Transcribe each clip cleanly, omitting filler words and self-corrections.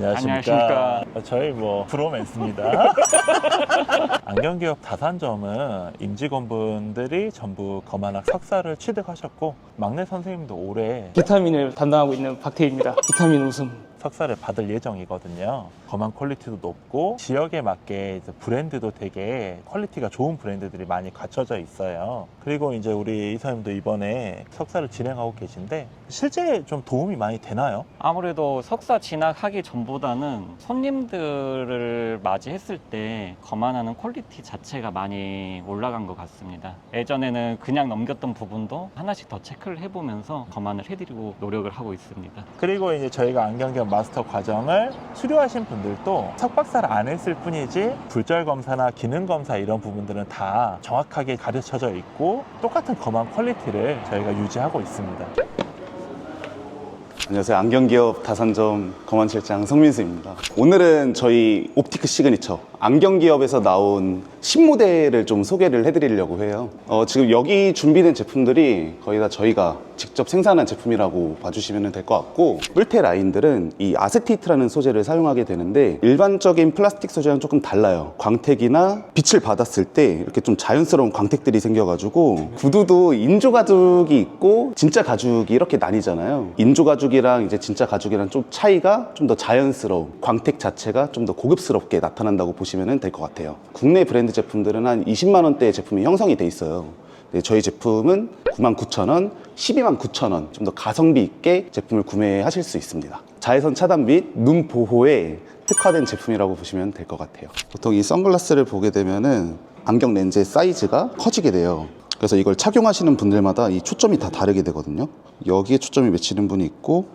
안녕하십니까. 저희 브로맨스입니다. 안경기업 다산점은 임직원분들이 전부 거만학 석사를 취득하셨고 막내 선생님도 올해 비타민을 담당하고 있는 박태희입니다. 비타민 웃음. 석사를 받을 예정이거든요. 검한 퀄리티도 높고 지역에 맞게 이제 브랜드도 되게 퀄리티가 좋은 브랜드들이 많이 갖춰져 있어요. 그리고 이제 우리 이사님도 이번에 석사를 진행하고 계신데 실제 좀 도움이 많이 되나요? 아무래도 석사 진학하기 전보다는 손님들을 맞이했을 때 거만하는 퀄리티 자체가 많이 올라간 것 같습니다. 예전에는 그냥 넘겼던 부분도 하나씩 더 체크를 해보면서 거만을 해드리고 노력을 하고 있습니다. 그리고 이제 저희가 안경기업 마스터 과정을 수료하신 분들도 석박사를 안 했을 뿐이지 불절 검사나 기능 검사 이런 부분들은 다 정확하게 가르쳐져 있고 똑같은 검한 퀄리티를 저희가 유지하고 있습니다. 안녕하세요. 안경기업 다산점 검안실장 성민수입니다. 오늘은 저희 옵티크 시그니처 안경기업에서 나온 신모델을 좀 소개를 해드리려고 해요. 지금 여기 준비된 제품들이 거의 다 저희가 직접 생산한 제품이라고 봐주시면 될 것 같고, 뿔테 라인들은 이 아세테이트라는 소재를 사용하게 되는데 일반적인 플라스틱 소재랑 조금 달라요. 광택이나 빛을 받았을 때 이렇게 좀 자연스러운 광택들이 생겨가지고 구두도 인조 가죽이 있고 진짜 가죽이 이렇게 나뉘잖아요. 인조 가죽이랑 이제 진짜 가죽이랑 좀 차이가 좀 더 자연스러운, 광택 자체가 좀 더 고급스럽게 나타난다고 보시면 될 것 같아요. 국내 브랜드 제품들은 한 20만 원대의 제품이 형성이 돼 있어요. 네, 저희 제품은 99,000원, 129,000원 좀 더 가성비 있게 제품을 구매하실 수 있습니다. 자외선 차단 및 눈 보호에 특화된 제품이라고 보시면 될 것 같아요. 보통 이 선글라스를 보게 되면은 안경 렌즈의 사이즈가 커지게 돼요. 그래서 이걸 착용하시는 분들마다 이 초점이 다 다르게 되거든요. 여기에 초점이 맺히는 분이 있고,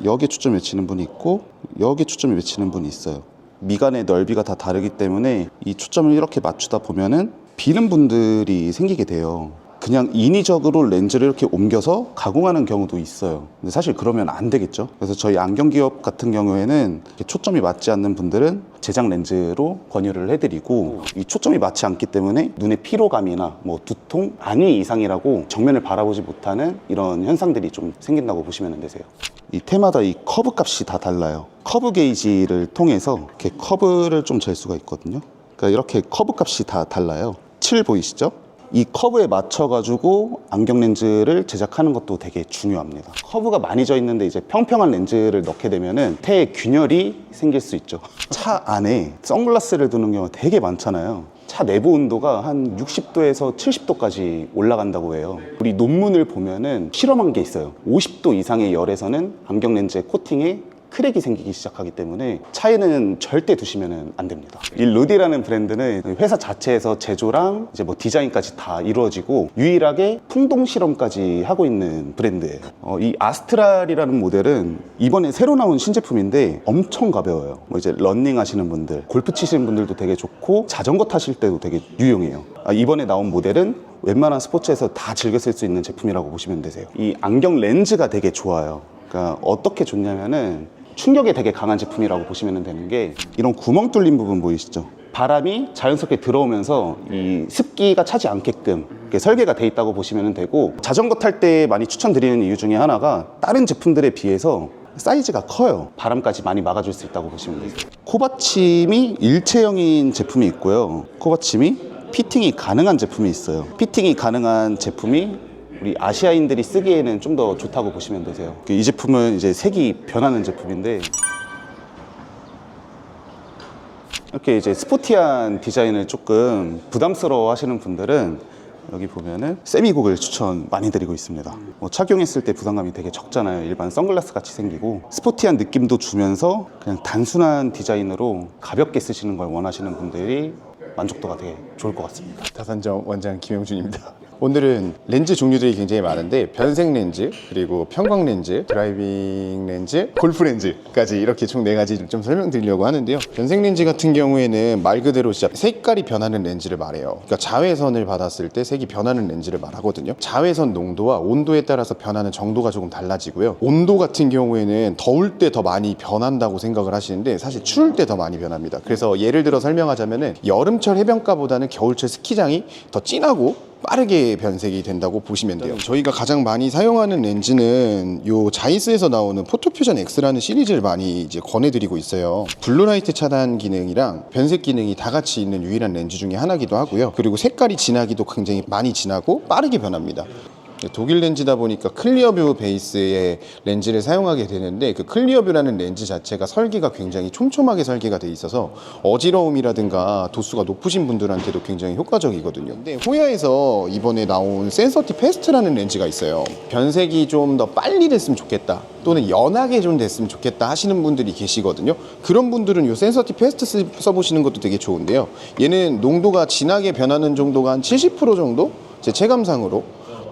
여기에 초점이 맺히는 분이 있고, 여기에 초점이 맺히는 분이 있어요. 미간의 넓이가 다 다르기 때문에 이 초점을 이렇게 맞추다 보면은 비는 분들이 생기게 돼요. 그냥 인위적으로 렌즈를 이렇게 옮겨서 가공하는 경우도 있어요. 근데 사실 그러면 안 되겠죠. 그래서 저희 안경기업 같은 경우에는 초점이 맞지 않는 분들은 제작 렌즈로 권유를 해드리고, 이 초점이 맞지 않기 때문에 눈의 피로감이나 두통, 안위 이상이라고 정면을 바라보지 못하는 이런 현상들이 좀 생긴다고 보시면 되세요. 이 테마다 이 커브 값이 다 달라요. 커브 게이지를 통해서 이렇게 커브를 좀 잴 수가 있거든요. 그러니까 이렇게 커브 값이 다 달라요. 7 보이시죠? 이 커브에 맞춰가지고 안경 렌즈를 제작하는 것도 되게 중요합니다. 커브가 많이 져 있는데 이제 평평한 렌즈를 넣게 되면은 태에 균열이 생길 수 있죠. 차 안에 선글라스를 두는 경우가 되게 많잖아요. 차 내부 온도가 한 60도에서 70도까지 올라간다고 해요. 우리 논문을 보면은 실험한 게 있어요. 50도 이상의 열에서는 안경 렌즈의 코팅에 크랙이 생기기 시작하기 때문에 차에는 절대 두시면 안 됩니다. 이 루디라는 브랜드는 회사 자체에서 제조랑 이제 디자인까지 다 이루어지고 유일하게 풍동 실험까지 하고 있는 브랜드예요. 이 아스트랄이라는 모델은 이번에 새로 나온 신제품인데 엄청 가벼워요. 이제 러닝 하시는 분들, 골프 치시는 분들도 되게 좋고 자전거 타실 때도 되게 유용해요. 이번에 나온 모델은 웬만한 스포츠에서 다 즐겨 쓸 수 있는 제품이라고 보시면 되세요. 이 안경 렌즈가 되게 좋아요. 그러니까 어떻게 좋냐면은 충격에 되게 강한 제품이라고 보시면 되는 게, 이런 구멍 뚫린 부분 보이시죠? 바람이 자연스럽게 들어오면서 이 습기가 차지 않게끔 이렇게 설계가 돼 있다고 보시면 되고, 자전거 탈 때 많이 추천드리는 이유 중에 하나가 다른 제품들에 비해서 사이즈가 커요. 바람까지 많이 막아줄 수 있다고 보시면 돼요. 코받침이 일체형인 제품이 있고요. 코받침이 피팅이 가능한 제품이 있어요. 피팅이 가능한 제품이 우리 아시아인들이 쓰기에는 좀 더 좋다고 보시면 되세요. 이 제품은 이제 색이 변하는 제품인데, 이렇게 이제 스포티한 디자인을 조금 부담스러워 하시는 분들은 여기 보면은 세미곡을 추천 많이 드리고 있습니다. 착용했을 때 부담감이 되게 적잖아요. 일반 선글라스 같이 생기고 스포티한 느낌도 주면서 그냥 단순한 디자인으로 가볍게 쓰시는 걸 원하시는 분들이 만족도가 되게 좋을 것 같습니다. 다산점 원장 김영준입니다. 오늘은 렌즈 종류들이 굉장히 많은데 변색 렌즈, 그리고 평광 렌즈, 드라이빙 렌즈, 골프 렌즈까지 이렇게 총 4가지 좀 설명드리려고 하는데요. 변색 렌즈 같은 경우에는 말 그대로 진짜 색깔이 변하는 렌즈를 말해요. 그러니까 자외선을 받았을 때 색이 변하는 렌즈를 말하거든요. 자외선 농도와 온도에 따라서 변하는 정도가 조금 달라지고요. 온도 같은 경우에는 더울 때 더 많이 변한다고 생각을 하시는데 사실 추울 때 더 많이 변합니다. 그래서 예를 들어 설명하자면은 여름철 해변가보다는 겨울철 스키장이 더 진하고 빠르게 변색이 된다고 보시면 돼요. 저희가 가장 많이 사용하는 렌즈는 요 자이스에서 나오는 포토퓨전 X라는 시리즈를 많이 이제 권해드리고 있어요. 블루라이트 차단 기능이랑 변색 기능이 다 같이 있는 유일한 렌즈 중에 하나기도 하고요. 그리고 색깔이 진하기도 굉장히 많이 진하고 빠르게 변합니다. 독일 렌즈다 보니까 클리어뷰 베이스의 렌즈를 사용하게 되는데 그 클리어뷰라는 렌즈 자체가 설계가 굉장히 촘촘하게 설계가 돼 있어서 어지러움이라든가 도수가 높으신 분들한테도 굉장히 효과적이거든요. 근데 호야에서 이번에 나온 센서티 패스트라는 렌즈가 있어요. 변색이 좀 더 빨리 됐으면 좋겠다 또는 연하게 좀 됐으면 좋겠다 하시는 분들이 계시거든요. 그런 분들은 이 센서티 패스트 써보시는 것도 되게 좋은데요. 얘는 농도가 진하게 변하는 정도가 한 70% 정도? 제 체감상으로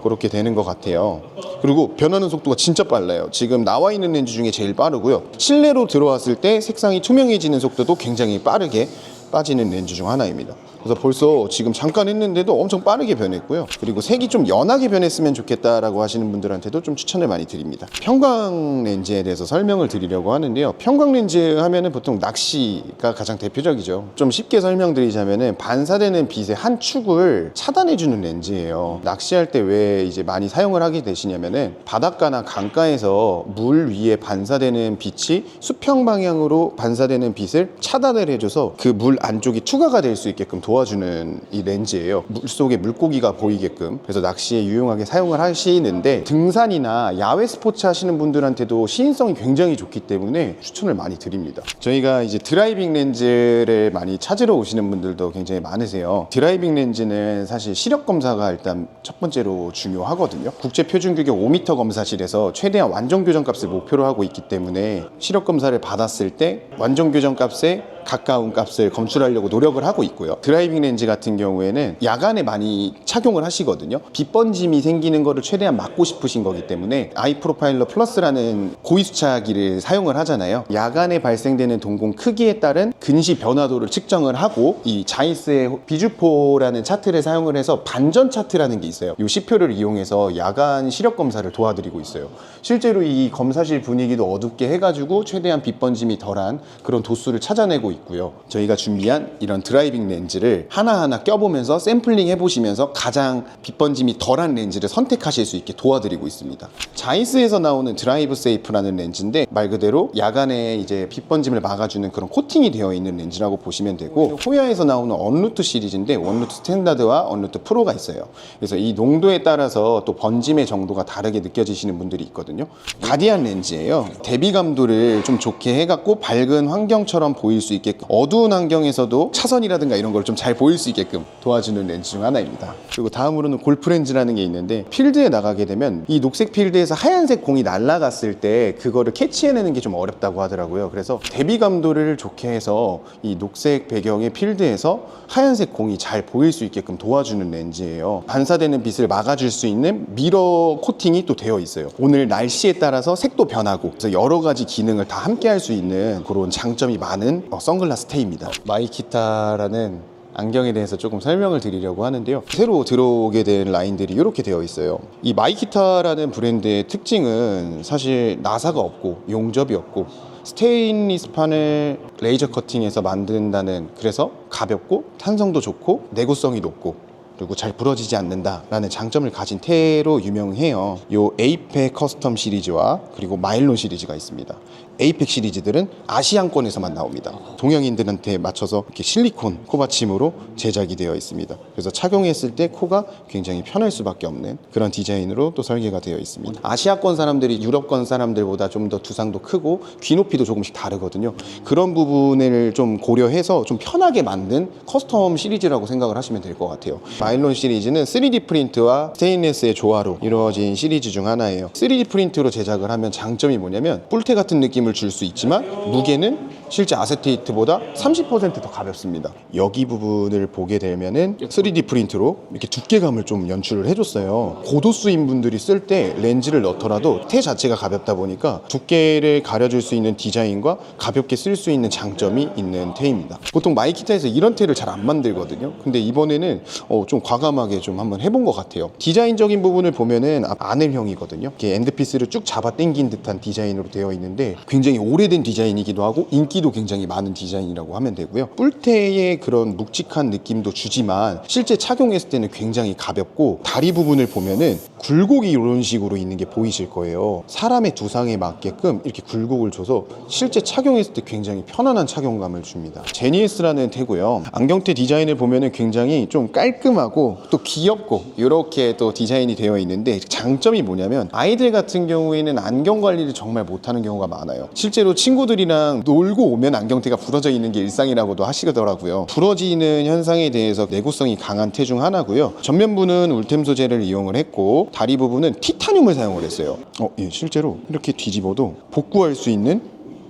그렇게 되는 것 같아요. 그리고 변하는 속도가 진짜 빨라요. 지금 나와 있는 렌즈 중에 제일 빠르고요. 실내로 들어왔을 때 색상이 투명해지는 속도도 굉장히 빠르게 빠지는 렌즈 중 하나입니다. 그래서 벌써 지금 잠깐 했는데도 엄청 빠르게 변했고요. 그리고 색이 좀 연하게 변했으면 좋겠다라고 하시는 분들한테도 좀 추천을 많이 드립니다. 평광 렌즈에 대해서 설명을 드리려고 하는데요. 평광 렌즈 하면은 보통 낚시가 가장 대표적이죠. 좀 쉽게 설명드리자면은 반사되는 빛의 한 축을 차단해주는 렌즈예요. 낚시할 때 왜 이제 많이 사용을 하게 되시냐면은 바닷가나 강가에서 물 위에 반사되는 빛이 수평 방향으로 반사되는 빛을 차단을 해줘서 그 물 안쪽이 투과가 될 수 있게끔 도와주는 이 렌즈예요. 물속에 물고기가 보이게끔. 그래서 낚시에 유용하게 사용을 하시는데 등산이나 야외 스포츠 하시는 분들한테도 시인성이 굉장히 좋기 때문에 추천을 많이 드립니다. 저희가 이제 드라이빙 렌즈를 많이 찾으러 오시는 분들도 굉장히 많으세요. 드라이빙 렌즈는 사실 시력 검사가 일단 첫 번째로 중요하거든요. 국제표준규격 5m 검사실에서 최대한 완전 교정값을 목표로 하고 있기 때문에 시력 검사를 받았을 때 완전 교정값에 가까운 값을 검출하려고 노력을 하고 있고요. 드라이빙 렌즈 같은 경우에는 야간에 많이 착용을 하시거든요. 빛 번짐이 생기는 거를 최대한 막고 싶으신 거기 때문에 아이 프로파일러 플러스라는 고위수차기를 사용을 하잖아요. 야간에 발생되는 동공 크기에 따른 근시 변화도를 측정을 하고 이 자이스의 비주포라는 차트를 사용을 해서 반전 차트라는 게 있어요. 이 C표를 이용해서 야간 시력 검사를 도와드리고 있어요. 실제로 이 검사실 분위기도 어둡게 해가지고 최대한 빛 번짐이 덜한 그런 도수를 찾아내고 있고요. 저희가 준비한 이런 드라이빙 렌즈를 하나하나 껴보면서 샘플링 해보시면서 가장 빛 번짐이 덜한 렌즈를 선택하실 수 있게 도와드리고 있습니다. 자이스에서 나오는 드라이브 세이프라는 렌즈인데 말 그대로 야간에 이제 빛 번짐을 막아주는 그런 코팅이 되어 있는 렌즈라고 보시면 되고, 호야에서 나오는 언루트 시리즈인데 언루트 스탠다드와 언루트 프로가 있어요. 그래서 이 농도에 따라서 또 번짐의 정도가 다르게 느껴지시는 분들이 있거든요. 가디안 렌즈예요. 대비감도를 좀 좋게 해갖고 밝은 환경처럼 보일 수 있게끔, 어두운 환경에서도 차선이라든가 이런 걸 좀 잘 보일 수 있게끔 도와주는 렌즈 중 하나입니다. 그리고 다음으로는 골프 렌즈라는 게 있는데, 필드에 나가게 되면 이 녹색 필드에서 하얀색 공이 날아갔을 때 그거를 캐치해내는 게 좀 어렵다고 하더라고요. 그래서 대비감도를 좋게 해서 이 녹색 배경의 필드에서 하얀색 공이 잘 보일 수 있게끔 도와주는 렌즈예요. 반사되는 빛을 막아줄 수 있는 미러 코팅이 또 되어 있어요. 오늘 날씨에 따라서 색도 변하고, 그래서 여러 가지 기능을 다 함께 할 수 있는 그런 장점이 많은 선글라스 테입니다. 마이키타라는 안경에 대해서 조금 설명을 드리려고 하는데요. 새로 들어오게 된 라인들이 이렇게 되어 있어요. 이 마이키타라는 브랜드의 특징은 사실 나사가 없고 용접이 없고 스테인리스판을 레이저 커팅해서 만든다는, 그래서 가볍고 탄성도 좋고 내구성이 높고 그리고 잘 부러지지 않는다라는 장점을 가진 테로 유명해요. 요 에이펙 커스텀 시리즈와 그리고 마일론 시리즈가 있습니다. 에이펙 시리즈들은 아시안권에서만 나옵니다. 동양인들한테 맞춰서 이렇게 실리콘 코받침으로 제작이 되어 있습니다. 그래서 착용했을 때 코가 굉장히 편할 수밖에 없는 그런 디자인으로 또 설계가 되어 있습니다. 아시아권 사람들이 유럽권 사람들보다 좀 더 두상도 크고 귀 높이도 조금씩 다르거든요. 그런 부분을 좀 고려해서 좀 편하게 만든 커스텀 시리즈라고 생각을 하시면 될 것 같아요. 마일론 시리즈는 3D 프린트와 스테인리스의 조화로 이루어진 시리즈 중 하나예요. 3D 프린트로 제작을 하면 장점이 뭐냐면 뿔테 같은 느낌을 줄 수 있지만 무게는 실제 아세테이트보다 30% 더 가볍습니다. 여기 부분을 보게 되면은 3D 프린트로 이렇게 두께감을 좀 연출을 해줬어요. 고도수인 분들이 쓸 때 렌즈를 넣더라도 테 자체가 가볍다 보니까 두께를 가려줄 수 있는 디자인과 가볍게 쓸 수 있는 장점이 있는 테입니다. 보통 마이키타에서 이런 테를 잘 안 만들거든요. 근데 이번에는 좀 과감하게 좀 한번 해본 것 같아요. 디자인적인 부분을 보면은 아넬형이거든요. 이렇게 엔드피스를 쭉 잡아 당긴 듯한 디자인으로 되어 있는데 굉장히 오래된 디자인이기도 하고 인기 인기도 굉장히 많은 디자인이라고 하면 되고요. 뿔테의 그런 묵직한 느낌도 주지만 실제 착용했을 때는 굉장히 가볍고 다리 부분을 보면은 굴곡이 이런 식으로 있는 게 보이실 거예요. 사람의 두상에 맞게끔 이렇게 굴곡을 줘서 실제 착용했을 때 굉장히 편안한 착용감을 줍니다. 제니에스라는 테고요. 안경테 디자인을 보면은 굉장히 좀 깔끔하고 또 귀엽고 이렇게 또 디자인이 되어 있는데 장점이 뭐냐면 아이들 같은 경우에는 안경 관리를 정말 못하는 경우가 많아요. 실제로 친구들이랑 놀고 오면 안경테가 부러져 있는 게 일상이라고도 하시더라고요. 부러지는 현상에 대해서 내구성이 강한 테 중 하나고요. 전면부는 울템 소재를 이용을 했고 다리 부분은 티타늄을 사용을 했어요. 예, 실제로 이렇게 뒤집어도 복구할 수 있는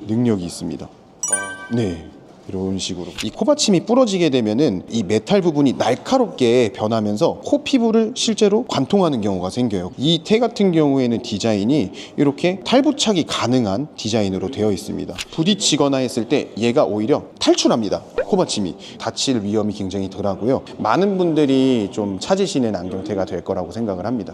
능력이 있습니다. 네. 이런 식으로 이 코받침이 부러지게 되면은 이 메탈 부분이 날카롭게 변하면서 코 피부를 실제로 관통하는 경우가 생겨요. 이 테 같은 경우에는 디자인이 이렇게 탈부착이 가능한 디자인으로 되어 있습니다. 부딪히거나 했을 때 얘가 오히려 탈출합니다. 코받침이 다칠 위험이 굉장히 덜하고요. 많은 분들이 좀 찾으시는 안경테가 될 거라고 생각을 합니다.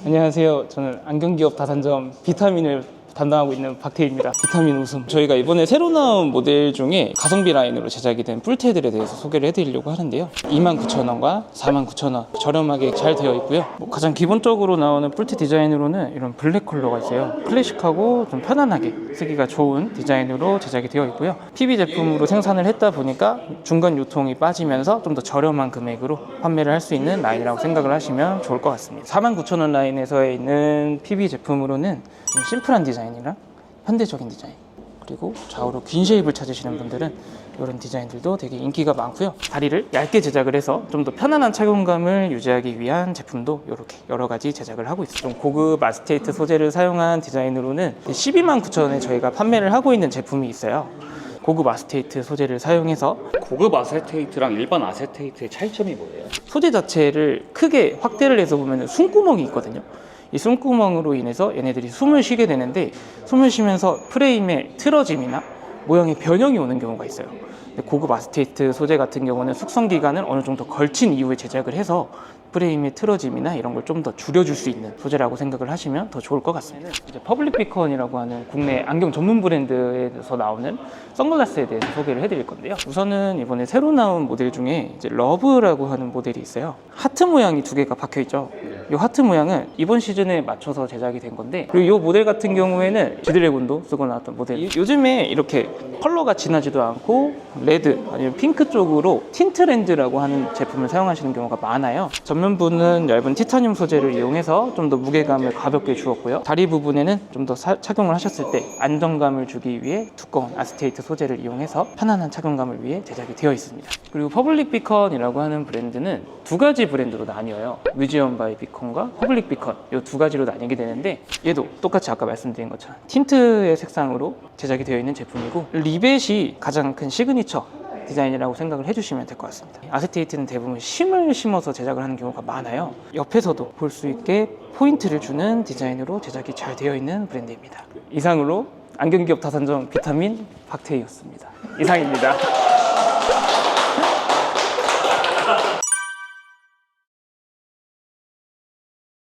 안녕하세요. 저는 안경기업 다산점 비타민을 담당하고 있는 박태입니다. 비타민 웃음. 저희가 이번에 새로 나온 모델 중에 가성비 라인으로 제작이 된 뿔테들에 대해서 소개를 해드리려고 하는데요. 29,000원과 49,000원 저렴하게 잘 되어 있고요. 가장 기본적으로 나오는 뿔테 디자인으로는 이런 블랙 컬러가 있어요. 클래식하고 좀 편안하게 쓰기가 좋은 디자인으로 제작이 되어 있고요. PB 제품으로 생산을 했다 보니까 중간 유통이 빠지면서 좀 더 저렴한 금액으로 판매를 할 수 있는 라인이라고 생각을 하시면 좋을 것 같습니다. 49,000원 라인에서 있는 PB 제품으로는 좀 심플한 디자인이랑 현대적인 디자인, 그리고 좌우로 긴 쉐입을 찾으시는 분들은 이런 디자인들도 되게 인기가 많고요. 다리를 얇게 제작을 해서 좀 더 편안한 착용감을 유지하기 위한 제품도 이렇게 여러 가지 제작을 하고 있어요. 좀 고급 아세테이트 소재를 사용한 디자인으로는 129,000원에 저희가 판매를 하고 있는 제품이 있어요. 고급 아세테이트 소재를 사용해서. 고급 아세테이트랑 일반 아세테이트의 차이점이 뭐예요? 소재 자체를 크게 확대를 해서 보면 숨구멍이 있거든요. 이 숨구멍으로 인해서 얘네들이 숨을 쉬게 되는데, 숨을 쉬면서 프레임의 틀어짐이나 모양의 변형이 오는 경우가 있어요. 근데 고급 아세테이트 소재 같은 경우는 숙성 기간을 어느 정도 걸친 이후에 제작을 해서 프레임의 틀어짐이나 이런 걸 좀 더 줄여줄 수 있는 소재라고 생각을 하시면 더 좋을 것 같습니다. 이제 퍼블릭 비컨이라고 하는 국내 안경 전문 브랜드에서 나오는 선글라스에 대해서 소개를 해드릴 건데요. 우선은 이번에 새로 나온 모델 중에 이제 러브라고 하는 모델이 있어요. 하트 모양이 두 개가 박혀 있죠. 이 하트 모양은 이번 시즌에 맞춰서 제작이 된 건데, 그리고 이 모델 같은 경우에는 지드래곤도 쓰고 나왔던 모델. 요즘에 이렇게 컬러가 진하지도 않고 레드 아니면 핑크 쪽으로 틴트 렌즈라고 하는 제품을 사용하시는 경우가 많아요. 전면부는 얇은 티타늄 소재를 이용해서 좀 더 무게감을 가볍게 주었고요. 다리 부분에는 좀 더 착용을 하셨을 때 안정감을 주기 위해 두꺼운 아세테이트 소재를 이용해서 편안한 착용감을 위해 제작이 되어 있습니다. 그리고 퍼블릭 비컨이라고 하는 브랜드는 두 가지 브랜드로 나뉘어요. 뮤지엄 바이 비컨과 퍼블릭 비컨, 이 두 가지로 나뉘게 되는데, 얘도 똑같이 아까 말씀드린 것처럼 틴트의 색상으로 제작이 되어 있는 제품이고, 리벳이 가장 큰 시그니처 디자인이라고 생각을 해주시면 될 것 같습니다. 아세테이트는 대부분 심을 심어서 제작을 하는 경우가 많아요. 옆에서도 볼 수 있게 포인트를 주는 디자인으로 제작이 잘 되어 있는 브랜드입니다. 이상으로 안경기업 다산점 비타민 박태희였습니다. 이상입니다.